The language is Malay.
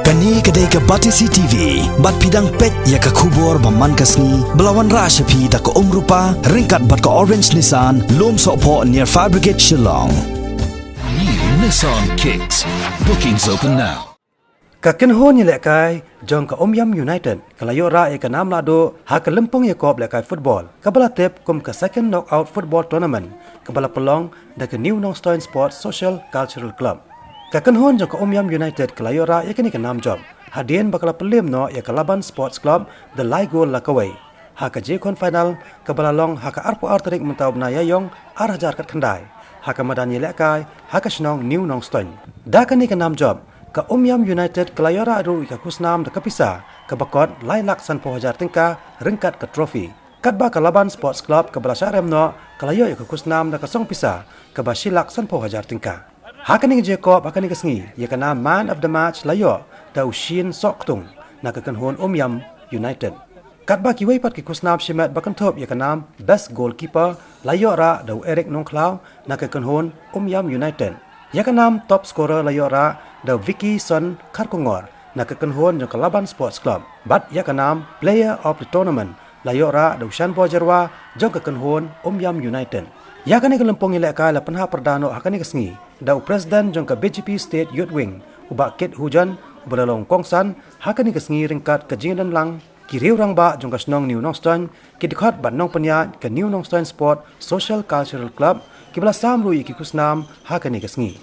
Kani kedai ke Batisi TV, bat pidang pet ya ke kubur baman kasni, belawan rasyapi tak ke rupa, ringkat bat ke Orange Nissan, lom sokpo near Fire Brigade Shillong. New Nissan Kicks. Bookings open now. Kaken hon ye lekai jong ka Omyam United kalayo ra e ka nam lado ha ka lempong ye kop lekai football kabala tep kum ka second knockout football tournament kabala pelong da ka New Nongstoin Sports Social Cultural Club. Kaken hon jong ka Omyam United kalayo ra ye ka ni ka nam job hadien bakala pelim no ye ka Laban Sports Club the Ligo Lakawai ha ka je kon final kabala long ha ka arpo arterik mentau bna yayong arajar kat khandai ha ka madan ye lekai ha ka snong New Nongstoin da ka ni ka nam job ka Omyam United kelayora adu ika kusnam da kapisa ka bakot lailak san pohajar tingka ringkat ka trofi kat ba ka Laban Sports Club ka bala syarem no kelayo ika kusnam da ka song pisa ka ba silak san pohajar tingka hakani Jacob hakani kasngi ya kana man of the match layo da ushin soktung na ka kanhon Omyam United kat ba ki weipat ki kusnam shimat bakan top ya kana best goalkeeper layo ra da Eric Nongklau na ka kanhon Omyam United ya kana top scorer layo ra da Vicky Son Karkongor na kekenhon jong Laban Sports Club bat ya kanam player of the tournament layo ra da Ushan Bojarwa jong kekenhon Omyam United ya kani kelempong ile ka la penha perdano hakani kesngi da president jong ka BGP State Youth Wing uba kit hujan belalong kongsan hakani kesngi ringkat ke jingan lang kiriu rang ba jong ka snong New Nongstoin kidikhat ban nong penya ke New Nongstoin Sport Social Cultural Club kibla samru ikikusnam hakani kesngi